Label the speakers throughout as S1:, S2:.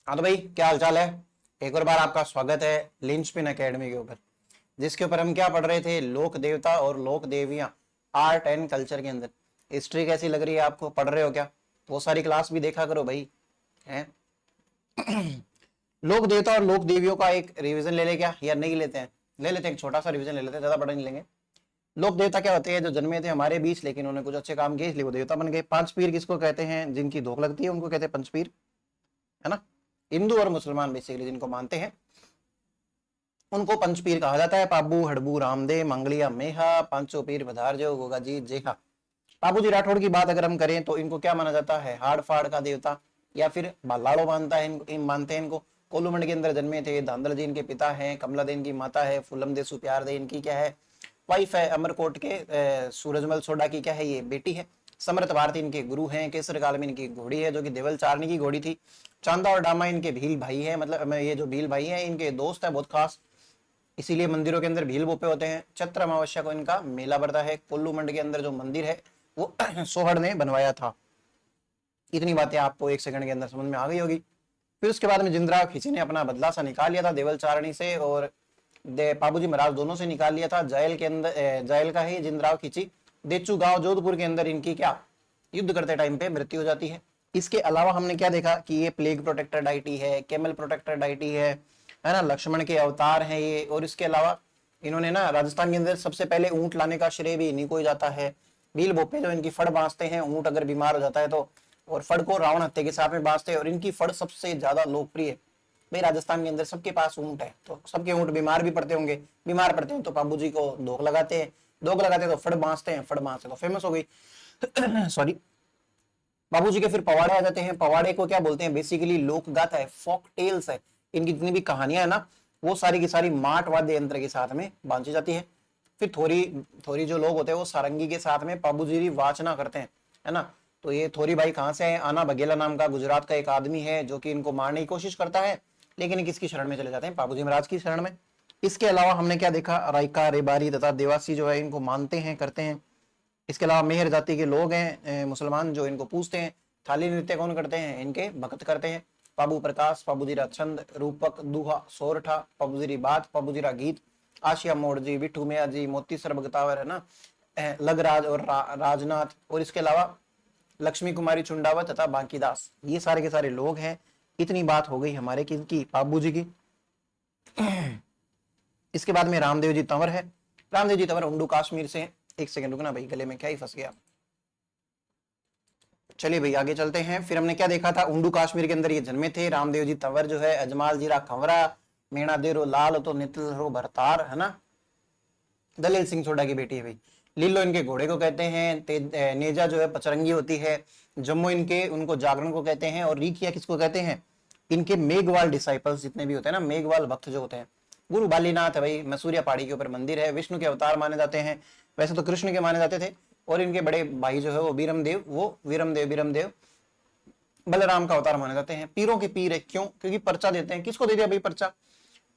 S1: हाँ तो भाई क्या हालचाल है। एक और बार आपका स्वागत है लिंचपिन एकेडमी के ऊपर, जिसके ऊपर हम क्या पढ़ रहे थे, लोक देवता और लोक देवियां आर्ट एंड कल्चर के अंदर। हिस्ट्री कैसी लग रही है आपको, पढ़ रहे हो क्या? वो सारी क्लास भी देखा करो भाई। हैं लोक देवता और लोक देवियों का एक रिवीजन ले ले क्या, या नहीं लेते हैं? ले लेते हैं, एक छोटा सा रिवीजन ले लेते हैं, ज्यादा पढ़ नहीं लेंगे। लोक देवता क्या होते हैं? जो जन्मे थे हमारे बीच लेकिन उन्होंने कुछ अच्छे काम किए इसलिए वो देवता बन गए। पांच पीर किसको कहते हैं? जिनकी धोख लगती है उनको कहते हैं पंचपीर, है ना। हिंदू और मुसलमान बेसिकली जिनको मानते हैं उनको पंचपीर कहा जाता है। पाबू हड़बू रामदेव मंगलिया मेहा पांचों पीर पधार जो गोगा जी जेहा। बाबूजी राठौड़ की बात अगर हम करें तो इनको क्या माना जाता है? हाड़ फाड़ का देवता या फिर बालाड़ो मानता है मानते हैं इनको। कोलूमंड के अंदर जन्मे थे। धांधल जी इनके पिता हैं, कमला दे इनकी माता है, फुलम दे सुप्यार दे इनकी क्या है? वाइफ है। अमरकोट के सूरजमल सोडा की क्या है? ये बेटी है। समर्थ भारती इनके गुरु हैं। केसर काल में इनकी घोड़ी है जो कि देवल चारनी की घोड़ी थी। चांदा और डामा इनके भील भाई है, मतलब ये जो भील भाई है इनके दोस्त है बहुत खास, इसीलिए मंदिरों के अंदर भील बोपे होते हैं। चैत्र अमावस्या को इनका मेला पड़ता है। कोल्लू मंड के अंदर जो मंदिर है वो सोहड़ ने बनवाया था। इतनी बातें आपको एक सेकंड के अंदर समझ में आ गई होगी। फिर उसके बाद में जिंदराव खींची ने अपना बदला सा निकाल लिया था देवल चारणी से और पाबूजी महाराज दोनों से निकाल लिया था। जायल के अंदर जायल का ही जिंदराव खींची। देचू गांव जोधपुर के अंदर इनकी क्या युद्ध करते टाइम पे मृत्यु हो जाती है। इसके अलावा हमने क्या देखा कि ये प्लेग प्रोटेक्टर डाइटी है, केमल प्रोटेक्टर डाइटी है ना, लक्ष्मण के अवतार हैं ये। और इसके अलावा इन्होंने ना राजस्थान के अंदर सबसे पहले ऊंट लाने का श्रेय भी इन्हीं को ही जाता है। भील बोपे जो इनकी फड़ बांधते हैं, ऊंट अगर बीमार हो जाता है तो, और फड़ को रावण हत्या के साथ में बांधते हैं और इनकी फड़ सबसे ज्यादा लोकप्रिय। भाई राजस्थान के अंदर सबके पास ऊंट है तो सबके ऊंट बीमार भी पड़ते होंगे, बीमार पड़ते हैं तो बाबू जी को धोख लगाते हैं, धोख लगाते हैं तो फड़ बांधते हैं, फड़ बांधते तो फेमस हो गई। सॉरी। बाबूजी के फिर पवाड़े आ जाते हैं। पवाड़े को क्या बोलते हैं? बेसिकली लोक गाथा है, फोक टेल्स है। इनकी जितनी भी कहानियां है ना वो सारी की सारी माट वाद्य यंत्र के साथ में बांधी जाती है। फिर थोड़ी थोड़ी जो लोग होते हैं वो सारंगी के साथ में बाबूजी की वाचना करते हैं, है ना। तो ये थोड़ी भाई कहाँ से है? आना बघेला नाम का गुजरात का एक आदमी है जो कि इनको मारने की कोशिश करता है, लेकिन किसकी शरण में चले जाते हैं? बाबूजी महाराज की शरण में। इसके अलावा हमने क्या देखा? रायका रेबारी तथा देवासी जो है इनको मानते हैं, करते हैं। इसके अलावा मेहर जाति के लोग हैं मुसलमान जो इनको पूजते हैं। थाली नृत्य कौन करते हैं? इनके भक्त करते हैं। पाबू प्रकाश, पाबूजीरा छंद, रूपक, दुहा, सोरठा, पाबूजीरी बात, पाबूजीरा गीत, आशिया मोड़ जी, बिठू मिया जी, मोती सर भगतावर, है ना, लगराज और राजनाथ। और इसके अलावा लक्ष्मी कुमारी चुंडावत तथा बांकीदास, ये सारे के सारे लोग हैं। इतनी बात हो गई हमारे किसकी? बाबू जी की। इसके बाद में रामदेव जी तंवर है। रामदेव जी तंवर उंडू कश्मीर से हैं। एक सेकंड रुकना भाई, गले में क्या ही फंस गया। चलिए भाई आगे चलते हैं। फिर हमने क्या देखा था? उंडू कश्मीर के अंदर ये जन्मे थे। रामदेव जी तंवर जो है अजमाल जीरा खंवरा, मीणा देरो लाल तो नितल रो भरतार, है ना। दलील सिंह सोडा की बेटी है भाई। लीलो इनके घोड़े को कहते हैं। नेजा जो है पचरंगी होती है। जम्मू इनके उनको जागरण को कहते हैं। और रीखिया किसको कहते हैं? इनके मेघवाल डिसाइपल्स जितने भी होते हैं ना, मेघवाल भक्त जो होते हैं। गुरु बालीनाथ है भाई, मसूरिया पहाड़ी के ऊपर मंदिर है। विष्णु के अवतार माने जाते हैं, वैसे तो कृष्ण के माने जाते थे। और इनके बड़े भाई जो है वो वीरमदेव बलराम का अवतार माने जाते हैं। पीरों के पीर है, क्यों? क्योंकि पर्चा देते हैं। किसको दे दिया भाई पर्चा?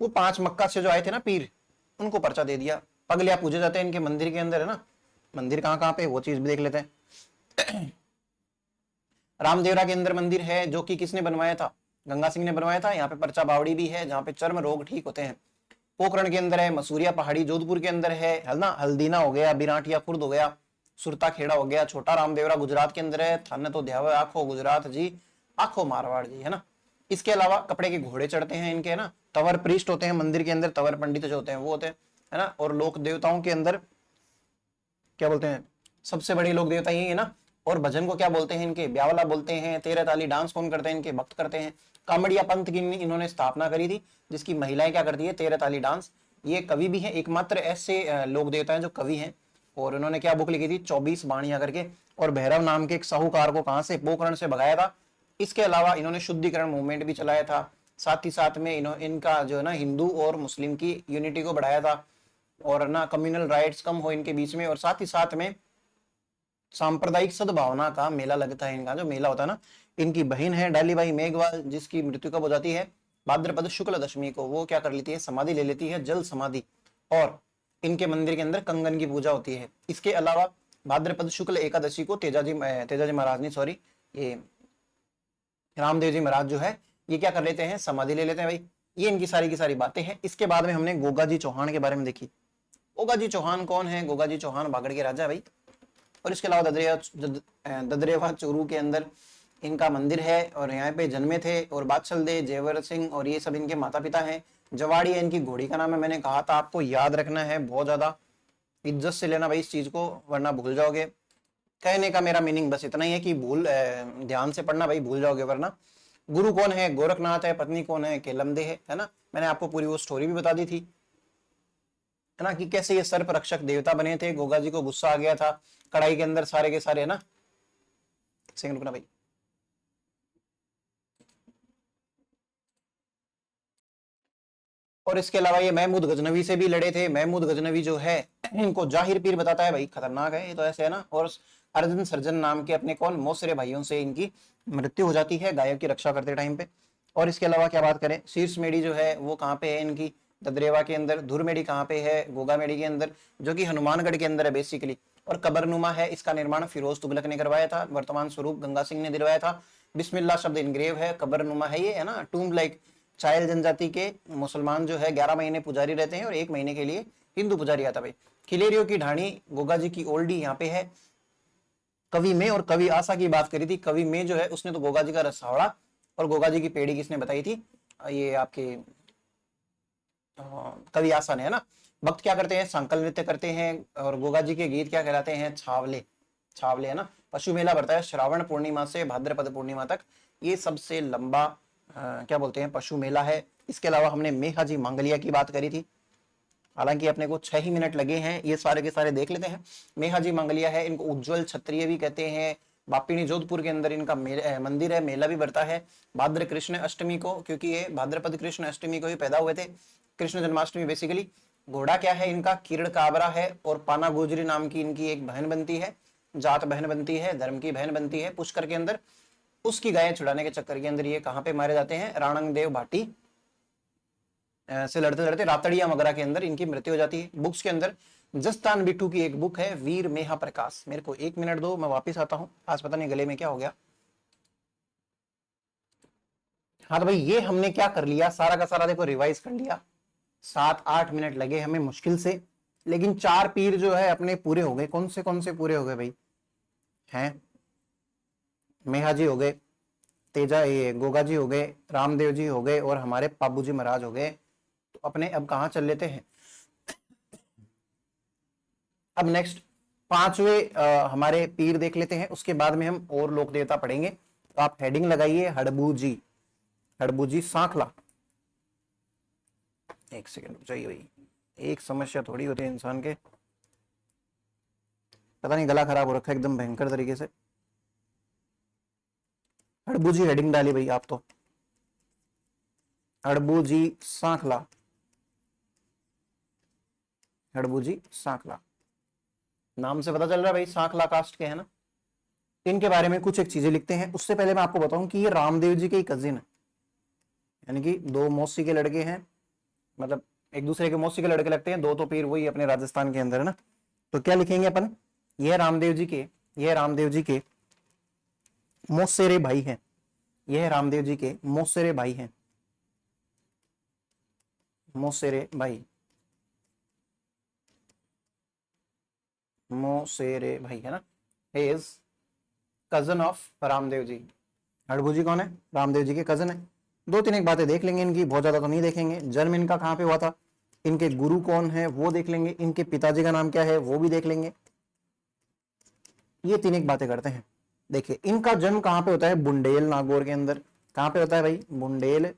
S1: वो 5 मक्का से जो आए थे ना पीर, उनको पर्चा दे दिया। पगलिया पूजे जाते हैं इनके मंदिर के अंदर, है ना। मंदिर कहाँ कहाँ पे वो चीज भी देख लेते हैं। रामदेवरा के अंदर मंदिर है जो कि किसने बनवाया था? गंगा सिंह ने बनवाया था। यहाँ पे पर्चा बावड़ी भी है जहाँ पे चर्म रोग ठीक होते हैं। पोखरण के अंदर है। मसूरिया पहाड़ी जोधपुर के अंदर है ना। हल्दीना हो गया, बिराटिया खुर्द हो गया, सुरता खेड़ा हो गया। छोटा रामदेवरा गुजरात के अंदर है। थाने तो ध्याव आखो गुजरात जी, आखो मारवाड़ जी, है ना। इसके अलावा कपड़े के घोड़े चढ़ते हैं इनके, है ना। तवर प्रीस्ट होते हैं मंदिर के अंदर, तवर पंडित जो होते हैं वो होते हैं, है ना। और लोक देवताओं के अंदर क्या बोलते हैं? सबसे बड़े लोक देवता यही है ना। और भजन को क्या बोलते हैं? इनके ब्यावला बोलते हैं। तेरह ताली डांस कौन करते हैं? इनके भक्त करते हैं। कामड़िया पंथ की इन्होंने स्थापना करी थी जिसकी महिलाएं क्या करती है? तेरह ताली डांस। ये कवि भी है, एकमात्र ऐसे लोक देवता हैं जो कवि हैं। और उन्होंने क्या बुक लिखी थी? 24 बाणियां करके। और भैरव नाम के एक साहूकार को कहां से? पोखरण से भगाया था। इसके अलावा इन्होंने शुद्धिकरण मूवमेंट भी चलाया था। साथ ही साथ में इनका जो है ना हिंदू और मुस्लिम की यूनिटी को बढ़ाया था। और ना कम्युनल राइट्स कम हो इनके बीच में। और साथ ही साथ में सांप्रदायिक सद्भावना का मेला लगता है। इनका जो मेला होता है ना, इनकी बहन है डालीबाई मेघवाल जिसकी मृत्यु कब हो जाती है? भाद्रपद शुक्ल दशमी को वो क्या कर लेती है? समाधि ले लेती है, जल समाधि। और इनके मंदिर के अंदर कंगन की पूजा होती है। इसके अलावा भाद्रपद शुक्ल एकादशी को तेजाजी महाराज ने, सॉरी, ये रामदेव जी महाराज जो है ये क्या कर लेते हैं, समाधि ले लेते हैं भाई। ये इनकी सारी की सारी बातें हैं। इसके बाद में हमने गोगा जी चौहान के बारे में देखी। गोगा जी चौहान कौन है? गोगा जी चौहान बागड़ के राजा भाई। और इसके अलावा ददरेवा चूरू के अंदर इनका मंदिर है और यहाँ पे जन्मे थे। और बादशाह दे, जेवर सिंह और ये सब इनके माता पिता हैं। जवाड़ी है इनकी घोड़ी का नाम है। मैंने कहा था आपको याद रखना है, बहुत ज्यादा इज्जत से लेना भाई इस चीज को, वरना भूल जाओगे। कहने का मेरा मीनिंग बस इतना ही है कि ध्यान से पढ़ना भाई, भूल जाओगे वरना। गुरु कौन है? गोरखनाथ है। पत्नी कौन है? केलमदे है ना। मैंने आपको पूरी वो स्टोरी भी बता दी थी, है ना, कि कैसे ये सर्प रक्षक देवता बने थे। गोगा जी को गुस्सा आ गया था कढ़ाई के अंदर सारे के सारे, है ना। सेकंड रुकना भाई। और इसके अलावा ये महमूद गजनवी से भी लड़े थे। महमूद गजनवी जो है इनको जाहिर पीर बताता है भाई, खतरनाक है ये तो, ऐसे है ना। और अर्जुन सर्जन नाम के अपने कौन मौसरे भाइयों से इनकी मृत्यु हो जाती है गायों की रक्षा करते टाइम पे। और इसके अलावा क्या बात करें, शीर्ष मेडी जो है वो कहाँ पे है इनकी? ददरेवा के अंदर। धुर मेडी कहाँ पे है? गोगा मेडी के अंदर, जो कि हनुमानगढ़ के अंदर है बेसिकली। और कबरनुमा है, इसका निर्माण फिरोज तुगलक ने करवाया था। वर्तमान स्वरूप गंगा सिंह ने दिलवाया था। बिस्मिल्लाह शब्द इनग्रेव है। कबरनुमा है ये, है ना। टूम लाइक चायल जनजाति के मुसलमान जो है 11 महीने पुजारी रहते हैं और 1 महीने के लिए हिंदू पुजारी आता भाई। खिलेरियों की ढाणी गोगा जी की ओल्डी यहाँ पे है। कवि में और कवि आशा की बात करी थी। कवि में जो है उसने तो गोगा जी का रसावड़ा और गोगा जी की पेड़ी किसने बताई थी? ये आपके कवि आशा ने, है ना। भक्त क्या करते हैं? संकल नृत्य करते हैं। और गोगा जी के गीत क्या कहलाते हैं? छावले। छावले, है ना। पशु मेला बढ़ता है श्रावण पूर्णिमा से भाद्रपद पूर्णिमा तक। ये सबसे लंबा क्या बोलते हैं, पशु मेला है। इसके अलावा हमने मेहाजी मांगलिया की बात करी थी, हालांकि अपने को 6 ही मिनट लगे हैं, ये सारे के सारे देख लेते हैं। मेहाजी मांगलिया है, इनको उज्जवल क्षत्रिय भी कहते हैं। बापिनी जोधपुर के अंदर इनका मंदिर है, मेला भी बढ़ता है भाद्र कृष्ण अष्टमी को, क्योंकि ये भाद्रपद कृष्ण अष्टमी को ही पैदा हुए थे। कृष्ण जन्माष्टमी बेसिकली। घोड़ा क्या है इनका? किरण काबरा है। और पाना गुजरी नाम की इनकी एक बहन बनती है, जात बहन बनती है, धर्म की बहन बनती है पुष्कर के अंदर। उसकी गायें छुड़ाने के चक्कर के अंदर ये कहां पे मारे जाते हैं? राणंग देव भाटी से लड़ते लड़ते रातड़िया मगरा के अंदर इनकी मृत्यु हो जाती है। बुक्स के अंदर जस्तान बिट्टू की एक बुक है, वीर मेहा प्रकाश। मेरे को 1 मिनट दो, मैं वापिस आता हूं। आज पता नहीं गले में क्या हो गया। हाँ तो भाई ये हमने क्या कर लिया, सारा का सारा देखो रिवाइज कर लिया। 7-8 मिनट लगे हमें मुश्किल से, लेकिन 4 पीर जो है अपने पूरे हो गए। कौन से पूरे हो गए भाई? हैं मेहाजी हो गए, तेजा ये गोगा जी हो गए, रामदेव जी हो गए और हमारे पाबू जी महाराज हो गए। तो अपने अब कहां चल लेते हैं? अब नेक्स्ट 5वें हमारे पीर देख लेते हैं, उसके बाद में हम और लोक देवता पढ़ेंगे। तो आप हेडिंग लगाइए हड़बूजी। हड़बूजी सांखला। एक सेकंड चाहिए भाई, एक समस्या थोड़ी होती है इंसान के, पता नहीं गला खराब हो रखा है एकदम भयंकर तरीके से। हड़बूजी हेडिंग डाली भाई आप तो, हड़बूजी सांखला। हड़बूजी सांखला नाम से पता चल रहा है भाई सांखला कास्ट के, है ना। इनके बारे में कुछ एक चीजें लिखते हैं। उससे पहले मैं आपको बताऊं कि ये रामदेव जी के ही कजिन है, यानी कि 2 मौसी के लड़के हैं, मतलब एक दूसरे के मौसी के लड़के लगते हैं। 2 तो पीर वही अपने राजस्थान के अंदर, है ना। तो क्या लिखेंगे अपन? यह रामदेव जी के मौसेरे भाई हैं। यह रामदेव जी के मौसेरे भाई हैं। मौसेरे भाई, मोसेरे भाई, है ना। Is cousin of Ramdev ji. Harbuji कौन है? रामदेव जी के कजन है। 2-3 एक बातें देख लेंगे इनकी, बहुत ज्यादा तो नहीं देखेंगे। जन्म इनका कहां पे हुआ था, इनके गुरु कौन है वो देख लेंगे, इनके पिताजी का नाम क्या है वो भी देख लेंगे। ये 3 एक बातें करते हैं। देखिए इनका जन्म कहां पे होता है? बुंडेल नागौर के अंदर। कहां पे होता है भाई? बुंडेल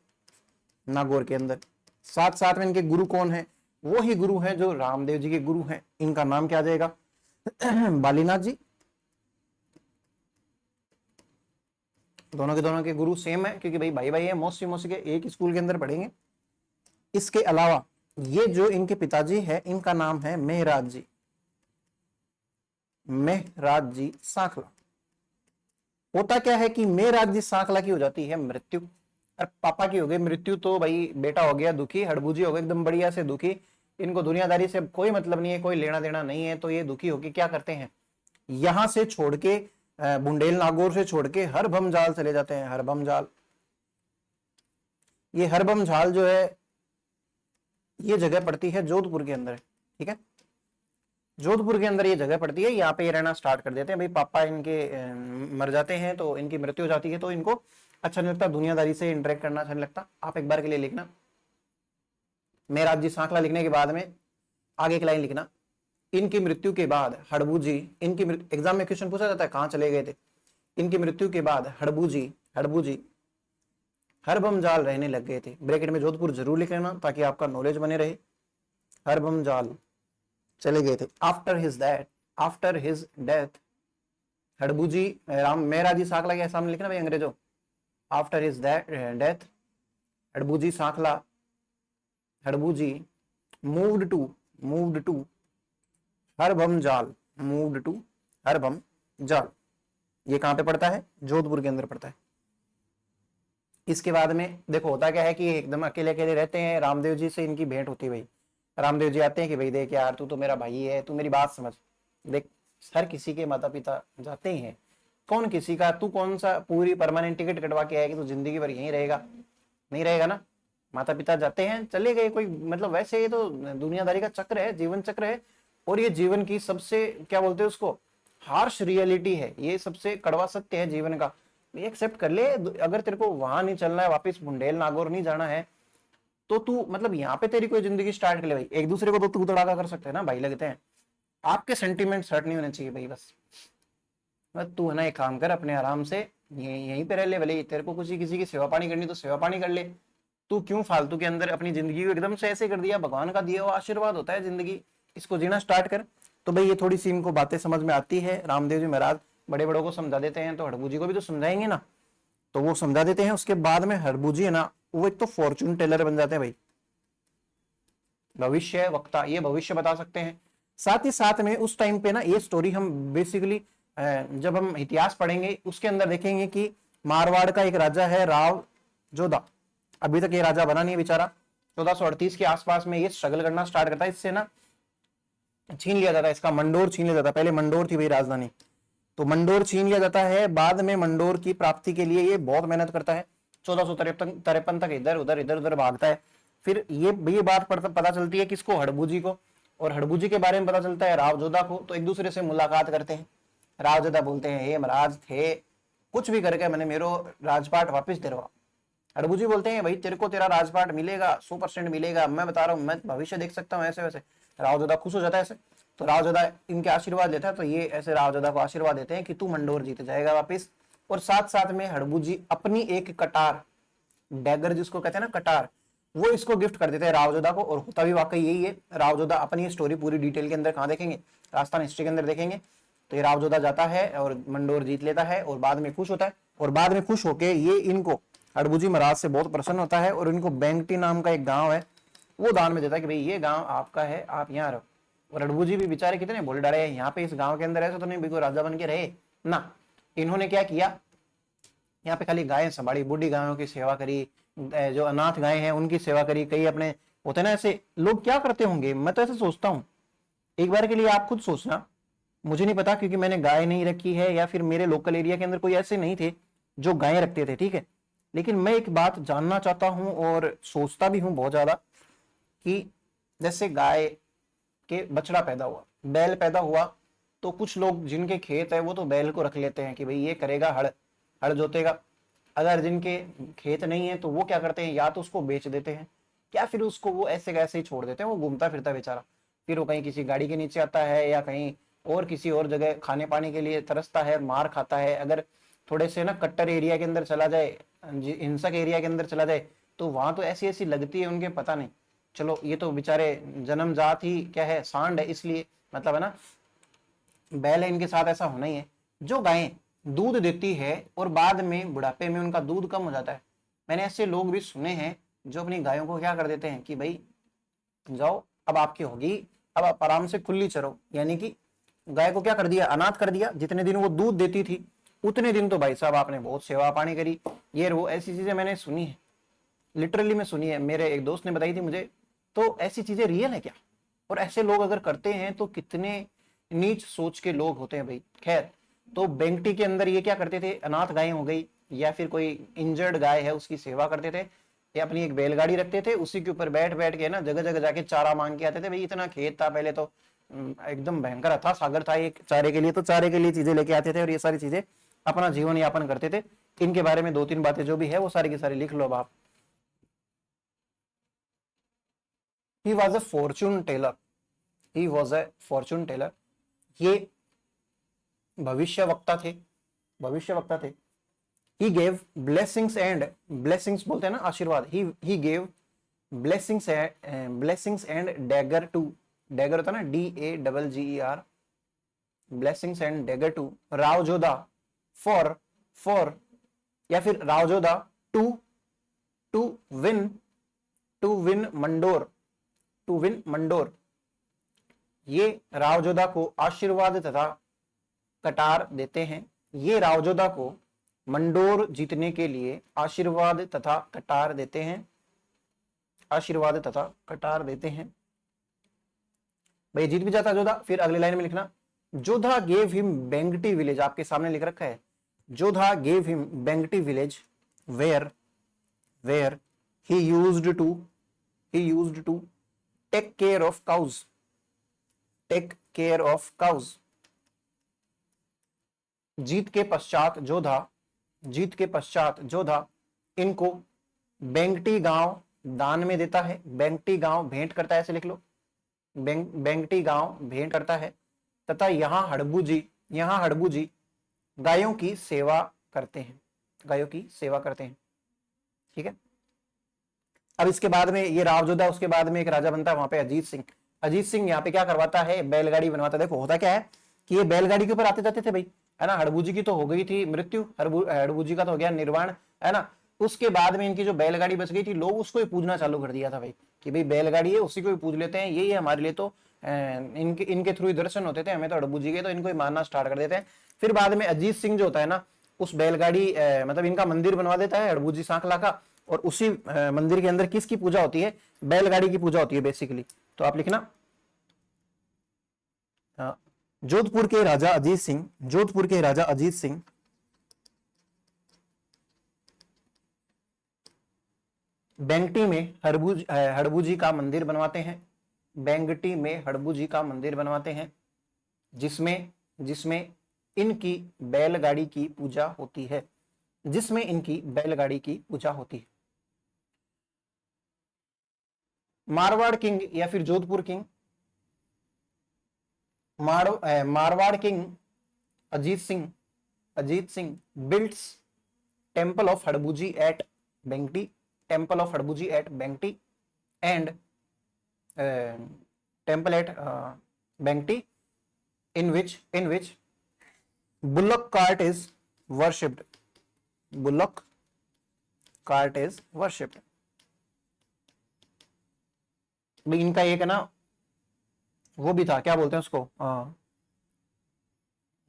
S1: नागौर के अंदर। साथ साथ में इनके गुरु कौन है? वो ही गुरु हैं जो रामदेव जी के गुरु हैं। इनका नाम क्या आ जाएगा? बालीनाथ जी। दोनों के गुरु सेम है, क्योंकि भाई भाई भाई है, मौसी के एक स्कूल के अंदर पढ़ेंगे। इसके अलावा ये जो इनके पिताजी है इनका नाम है मेहराज जी। मेहराज जी सांखला। होता क्या है कि मेहराज जी सांखला की हो जाती है मृत्यु, और पापा की हो गई मृत्यु, तो भाई बेटा हो गया दुखी। हड़बूजी हो गए एकदम बढ़िया से दुखी। इनको दुनियादारी से कोई मतलब नहीं है, कोई लेना देना नहीं है। तो ये दुखी होके क्या करते हैं, यहां से छोड़ के बुंडेल नागौर से छोड़ के हरभम जाल चले जाते हैं। हरभम जाल, ये हरबम झाल जो है ये जगह पड़ती है जोधपुर के अंदर, ठीक है, जोधपुर के अंदर ये जगह पड़ती है। यहाँ पे ये रहना स्टार्ट कर देते हैं भाई। पापा इनके मर जाते हैं तो इनकी मृत्यु हो जाती है, तो इनको अच्छा नहीं लगता, दुनियादारी से इंटरेक्ट करना अच्छा नहीं लगता। आप एक बार के लिए लिखना मेहराज जी सांकला लिखने के बाद में आगे की लाइन लिखना, इनकी मृत्यु के बाद हड़बू जी, इनकी एग्जाम में क्वेश्चन पूछा जाता है कहाँ चले गए थे। इनकी मृत्यु के बाद हड़बू जी हरबम जाल रहने लग गए थे। ब्रैकेट में जोधपुर जरूर लिख लेना ताकि आपका नॉलेज बने रहे। हरबम जाल चले गए थे। After his death Harbu ji Ram Mehra ji Sankhla के सामने लिखना भाई अंग्रेजों। After his death Harbu ji Sankhla, Harbu ji moved to Harbam Jal, moved to Harbam जाल। ये कहां पे पड़ता है? जोधपुर के अंदर पड़ता है। इसके बाद में देखो होता क्या है कि एकदम अकेले अकेले रहते हैं। रामदेव जी से इनकी भेंट होती है भाई। रामदेव जी आते हैं कि भाई देख यार तू तो मेरा भाई है, तू मेरी बात समझ। देख हर किसी के माता पिता जाते ही हैं, कौन किसी का, तू कौन सा पूरी परमानेंट टिकट कटवा के आया कि तू जिंदगी भर यहीं रहेगा? नहीं रहेगा ना। माता पिता जाते हैं चले गए, कोई मतलब वैसे ये तो दुनियादारी का चक्र है, जीवन चक्र है। और ये जीवन की सबसे क्या बोलते हैं उसको, हार्श रियलिटी है, ये सबसे कड़वा सत्य है जीवन का। एक्सेप्ट कर ले। अगर तेरे को वहां नहीं चलना है, वापस बुंडेल नागौर नहीं जाना है, तो तू मतलब यहाँ पे तेरी कोई जिंदगी स्टार्ट कर ले भाई। एक दूसरे को तो तू तड़ाका कर सकते हैं ना भाई, लगते हैं। आपके सेंटीमेंट्स हर्ट नहीं होने चाहिए भाई। बस तू है ना एक काम कर, अपने आराम से यहीं पे रह ले। भले तेरे को कुछ किसी की सेवा पानी करनी तो सेवा पानी कर ले। तू क्यों फालतू के अंदर अपनी जिंदगी को एकदम से ऐसे कर दिया? भगवान का दिया हुआ आशीर्वाद होता है जिंदगी, इसको जीना स्टार्ट कर। तो भाई ये थोड़ी सी इनको बातें समझ में आती है। रामदेव जी महाराज बड़े बड़ों को समझा देते हैं, तो हड़बू जी को भी तो समझाएंगे ना, तो वो समझा देते हैं। उसके बाद में हड़बू जी है ना, वो एक तो फॉर्चून टेलर बन जाते हैं भाई, भविष्य वक्ता, ये भविष्य बता सकते हैं। साथ ही साथ में उस टाइम पे ना ये स्टोरी हम बेसिकली जब हम इतिहास पढ़ेंगे उसके अंदर देखेंगे कि मारवाड़ का एक राजा है राव जोधा। अभी तक ये राजा बना नहीं है बेचारा। 1438 के आसपास में ये स्ट्रगल करना स्टार्ट करता है। इससे ना छीन लिया जाता है, इसका मंडोर छीन लिया जाता है। पहले मंडोर थी भाई राजधानी, तो मंडोर छीन लिया जाता है। बाद में मंडोर की प्राप्ति के लिए ये बहुत मेहनत करता है। 1453 तक इधर उधर भागता है। फिर ये बात पता चलती है किसको? हड़बू जी को। और हड़बू जी के बारे में पता चलता है राव जोधा को। तो एक दूसरे से मुलाकात करते हैं। राव जोधा बोलते हैं हे महाराज थे, कुछ भी करके मैंने मेरो राजपाट वापिस दिलवा। हड़बू जी बोलते हैं भाई तेरे को तेरा राजपाट मिलेगा, 100% मिलेगा, मैं बता रहा हूँ, मैं भविष्य देख सकता हूँ ऐसे वैसे। राव जोधा खुश हो जाता है ऐसे। तो राव जोधा इनके आशीर्वाद लेता है। तो ये ऐसे राव जोधा को आशीर्वाद देते हैं कि तू मंडोर जीत जाएगा वापिस। और साथ साथ में हड़बू जी अपनी एक कटार, डैगर जिसको कहते हैं ना कटार, वो इसको गिफ्ट कर देते हैं राव जोधा को। और होता भी वाकई यही है। राव जोधा अपनी स्टोरी पूरी डिटेल के अंदर कहाँ देखेंगे? राजस्थान हिस्ट्री के अंदर देखेंगे। तो ये राव जोधा जाता है और मंडोर जीत लेता है और बाद में खुश होता है। और बाद में खुश होके ये इनको हड़बू जी महाराज से बहुत प्रसन्न होता है और इनको बेंगटी नाम का एक गांव है वो दान में देता है कि भाई ये गांव आपका है, आप यहाँ रहो। और हड़बू जी भी बेचारे कितने बोल डाले हैं, यहाँ पे इस गांव के अंदर ऐसा तो नहीं बिल्कुल राजा बन के रहे ना। इन्होंने क्या किया, यहाँ पे खाली गायें संभाली, बूढ़ी गायों की सेवा करी, जो अनाथ गायें हैं उनकी सेवा करी। कई अपने होते ना ऐसे लोग क्या करते होंगे, मैं तो ऐसे सोचता हूँ। एक बार के लिए आप खुद सोचना, मुझे नहीं पता क्योंकि मैंने गाय नहीं रखी है या फिर मेरे लोकल एरिया के अंदर कोई ऐसे नहीं थे जो गायें रखते थे, ठीक है। लेकिन मैं एक बात जानना चाहता हूं और सोचता भी हूं बहुत ज्यादा कि जैसे गाय के बछड़ा पैदा हुआ, बैल पैदा हुआ, तो कुछ लोग जिनके खेत है वो तो बैल को रख लेते हैं कि भाई ये करेगा, हड़ जोतेगा। अगर जिनके खेत नहीं है तो वो क्या करते हैं, या तो उसको बेच देते हैं या फिर उसको वो ऐसे कैसे ही छोड़ देते हैं, वो घूमता फिरता बेचारा। फिर वो कहीं किसी गाड़ी के नीचे आता है या कहीं और किसी और जगह खाने पानी के लिए तरसता है, मार खाता है। अगर थोड़े से ना कट्टर एरिया के अंदर चला जाए, हिंसक एरिया के अंदर चला जाए, तो वहां तो ऐसी ऐसी लगती है उनके, पता नहीं। चलो ये तो बेचारे जन्मजात ही क्या है, सांड है, इसलिए मतलब है ना, बैल है, इनके साथ ऐसा होना ही है। जो गायें दूध देती है और बाद में बुढ़ापे में उनका दूध कम हो जाता है, मैंने ऐसे लोग भी सुने हैं जो अपनी गायों को क्या कर देते हैं कि भाई जाओ अब आपकी होगी, अब आप आराम से खुली चरो। यानी कि गाय को क्या कर दिया, अनाथ कर दिया। जितने दिन वो दूध देती थी उतने दिन तो भाई साहब आपने बहुत सेवा पानी करी, ये वो ऐसी चीजें मैंने सुनी है, लिटरली मैं सुनी है, मेरे एक दोस्त ने बताई थी मुझे। तो ऐसी चीजें रियल है क्या? और ऐसे लोग अगर करते हैं तो कितने नीच सोच के लोग होते हैं भाई। खैर, तो बेंगटी के अंदर ये क्या करते थे, अनाथ गाय हो गई या फिर कोई इंजर्ड गाय है उसकी सेवा करते थे। ये अपनी एक बैलगाड़ी रखते थे, उसी के ऊपर बैठ बैठ के ना जगह जगह जाके चारा मांग के आते थे। भाई इतना खेत था पहले तो, एकदम भयंकर था, सागर था एक चारे के लिए, तो चारे के लिए चीजें लेके आते थे और ये सारी चीजें अपना जीवन यापन करते थे। इनके बारे में 2-3 बातें जो भी है वो सारी की सारी लिख लो अब आप। He was a fortune teller, he was a fortune teller, ये भविष्यवक्ता थे, भविष्यवक्ता थे। He gave blessings and, blessings बोलते हैं ना आशीर्वाद, he gave blessings and dagger to, dagger होता है ना DAGGER, blessings and dagger to Rao Jodha, for या फिर Rao Jodha to win Mandore, to win Mandore. ये रावजोधा को आशीर्वाद तथा कटार देते हैं, ये रावजोधा को मंडोर जीतने के लिए आशीर्वाद तथा कटार देते हैं, आशीर्वाद तथा कटार देते हैं। भाई जीत भी जाता जोधा। फिर अगली लाइन में लिखना, Jodha gave him Bengti village, आपके सामने लिख रखा है, Jodha gave him Bengti village where he used to take care of cows, take care of cows. जीत के पश्चात जोधा इनको बेंगटी गांव दान में देता है, बेंगटी गांव भेंट करता है, ऐसे लिख लो, बेंगटी गांव भेंट करता है, तथा यहाँ हड़बू जी गायों की सेवा करते हैं, गायों की सेवा करते हैं। ठीक है, अब इसके बाद में ये रावजोधा, उसके बाद में एक राजा बनता है वहां पे अजीत सिंह। अजीत सिंह यहाँ पे क्या करवाता है, बैलगाड़ी बनवाता है। देखो होता क्या है कि ये बैलगाड़ी के ऊपर आते जाते थे भाई, है ना। हड़बू जी की तो हो गई थी मृत्यु, हड़बू जी का तो हो गया निर्वाण, है ना। उसके बाद में इनकी जो बैलगाड़ी बच गई थी, लोग उसको ही पूजना चालू कर दिया था भाई, कि भाई बैलगाड़ी है उसी को ही पूज लेते हैं, ये हमारे लिए तो इनके थ्रू ही दर्शन होते थे, हमें तो हड़बू जी के, तो इनको ही मानना स्टार्ट कर देते हैं। फिर बाद में अजीत सिंह जो होता है ना, उस बैलगाड़ी मतलब इनका मंदिर बनवा देता है हड़बू जी सांकला का, और उसी मंदिर के अंदर किसकी पूजा होती है, बैलगाड़ी की पूजा होती है बेसिकली। तो आप लिखना, जोधपुर के राजा अजीत सिंह बेंगटी में हड़बू जी का मंदिर बनवाते हैं, बेंगटी में हड़बू जी का मंदिर बनवाते हैं, जिसमें इनकी बैलगाड़ी की पूजा होती है, जिसमें इनकी बैलगाड़ी की पूजा होती है। मारवाड़ किंग या फिर Jodhpur king, Marwar king Ajit Singh builds temple of Harbuji at Bengti, temple of Harbuji at Bengti and temple at Bengti in which bullock cart is worshipped, bullock cart is worshipped। इनका एक है ना वो भी था, क्या बोलते हैं उसको,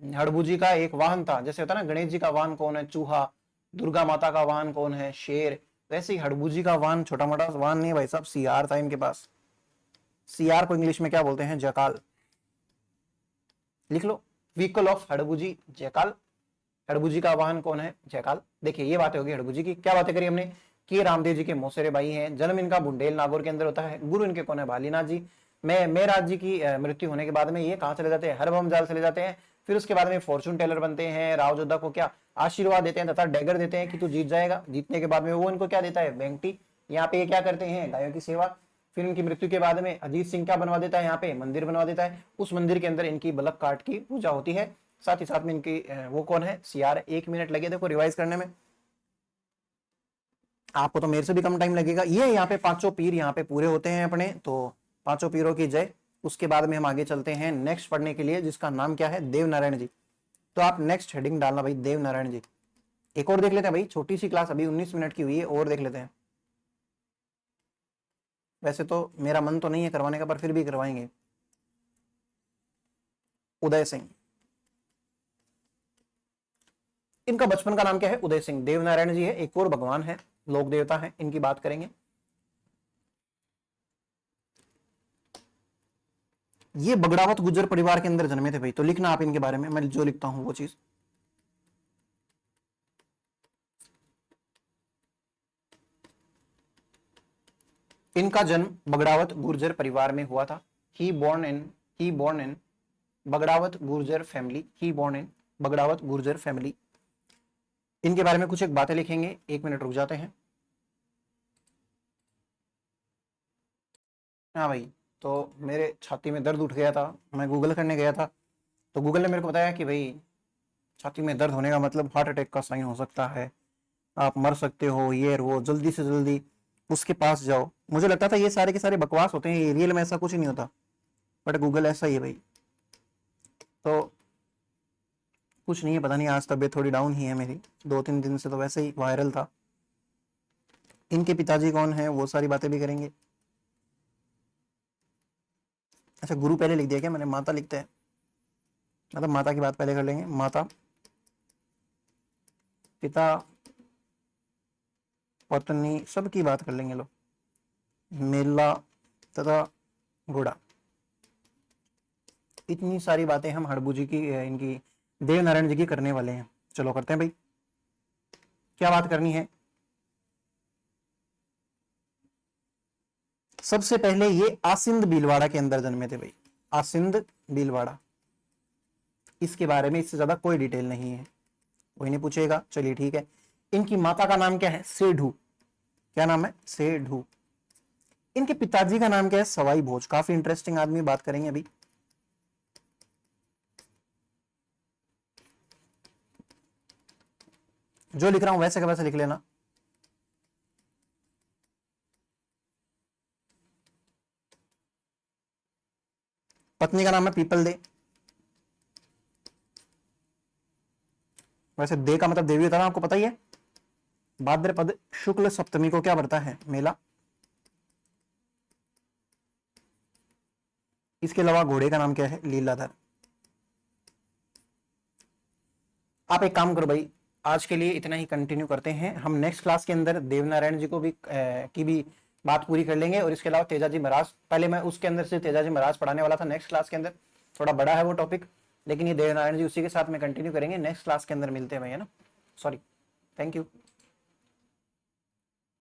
S1: हड़बू जी का एक वाहन था, जैसे होता है ना गणेश जी का वाहन कौन है, चूहा, दुर्गा माता का वाहन कौन है, शेर, वैसे ही हड़बू जी का वाहन छोटा मोटा वाहन नहीं भाई साहब, सियार था इनके पास। सियार को इंग्लिश में क्या बोलते हैं, जकाल, लिख लो, व्हीकल ऑफ हड़बूजी जयकाल। हड़बूजी का वाहन कौन है, जयकाल। देखिए ये बातें होगी हड़बूजी की। क्या बातें करी हमने कि रामदेव जी के मौसेरे भाई हैं, जन्म इनका बुंडेल नागौर के अंदर होता है, गुरु इनके कौन है, भालीनाथ जी। मेराज जी की मृत्यु होने के बाद में ये कहाँ चले जाते हैं, हरभम जाल चले जाते हैं। फिर उसके बाद में फॉर्चून टेलर बनते हैं, रावजोधा को क्या आशीर्वाद देते हैं तथा डैगर देते हैं कि तू जीत जाएगा। जीतने के बाद में वो इनको क्या देता है, बेंगटी। यहाँ पे ये क्या करते हैं, गायों की सेवा। फिर इनकी मृत्यु के बाद में अजीत सिंह क्या बनवा देता है, यहाँ पे मंदिर बनवा देता है, उस मंदिर के अंदर इनकी बलक काट की पूजा होती है। साथ ही साथ में इनकी वो कौन है, सियार। 1 मिनट लगे देखो रिवाइज करने में, आपको तो मेरे से भी कम टाइम लगेगा। ये यहाँ पे 5 पीर यहाँ पे पूरे होते हैं अपने, तो 5 पीरों की जय। उसके बाद में हम आगे चलते हैं नेक्स्ट पढ़ने के लिए, जिसका नाम क्या है, देव नारायण जी। तो आप नेक्स्ट हेडिंग डालना भाई, देव नारायण जी। एक और देख लेते हैं भाई, छोटी सी क्लास अभी 19 मिनट की हुई है, और देख लेते हैं। वैसे तो मेरा मन तो नहीं है करवाने का, पर फिर भी करवाएंगे। उदय सिंह, इनका बचपन का नाम क्या है, उदय सिंह। देवनारायण जी है, एक और भगवान है, लोक देवता है, इनकी बात करेंगे। ये बगड़ावत गुज्जर परिवार के अंदर जन्मे थे भाई, तो लिखना आप इनके बारे में, मैं जो लिखता हूं वो चीज। इनका जन्म बगड़ावत गुर्जर परिवार में हुआ था। ही born in Bagdawat Gurjar family. He born in Bagdawat Gurjar family. इनके बारे में कुछ एक बातें लिखेंगे, 1 मिनट रुक जाते हैं। हाँ भाई, तो मेरे छाती में दर्द उठ गया था, मैं गूगल करने गया था, तो गूगल ने मेरे को बताया कि भाई छाती में दर्द होने का मतलब हार्ट अटैक का साइन हो सकता है, आप मर सकते हो, ये वो, जल्दी से जल्दी उसके पास जाओ। मुझे लगता था ये सारे के सारे बकवास होते हैं, रियल में ऐसा कुछ ही नहीं होता, बट गूगल ऐसा ही है भाई। तो कुछ नहीं है, पता नहीं आज तबीयत थोड़ी डाउन ही है मेरी, 2-3 दिन से तो वैसे ही वायरल था। इनके पिताजी कौन है वो सारी बातें भी करेंगे। अच्छा, गुरु पहले लिख दिया क्या मैंने, माता लिखते हैं, मतलब माता की बात पहले कर लेंगे। माता, पिता, पत्नी, सबकी बात कर लेंगे लोग। मेला तथा घोड़ा, इतनी सारी बातें हम हड़बू जी की, इनकी देवनारायण जी की करने वाले हैं। चलो करते हैं भाई, क्या बात करनी है। सबसे पहले ये आसिंद भीलवाड़ा के अंदर जन्मे थे भाई, आसिंद भीलवाड़ा। इसके बारे में इससे ज्यादा कोई डिटेल नहीं है, कोई नहीं पूछेगा, चलिए ठीक है। इनकी माता का नाम क्या है, सेठू। क्या नाम है, सेठू। इनके पिताजी का नाम क्या है, सवाई भोज। काफी इंटरेस्टिंग आदमी, बात करेंगे अभी। जो लिख रहा हूं वैसे का वैसे लिख लेना। पत्नी का नाम है पीपल दे। वैसे दे का मतलब देवी होता है, आपको पता ही है। भाद्रपद शुक्ल सप्तमी को क्या बढ़ता है, मेला। इसके अलावा घोड़े का नाम क्या है, लीलाधर। आप एक काम करो भाई, आज के लिए इतना ही कंटिन्यू करते हैं। हम नेक्स्ट क्लास के अंदर देवनारायण जी को भी की भी बात पूरी कर लेंगे, और इसके अलावा तेजाजी महाराज, पहले मैं उसके अंदर से तेजाजी महाराज पढ़ाने वाला था नेक्स्ट क्लास के अंदर, थोड़ा बड़ा है वो टॉपिक, लेकिन ये देवनारायण जी उसी के साथ में कंटिन्यू करेंगे। नेक्स्ट क्लास के अंदर मिलते हैं भाई, है ना। Sorry, thank you.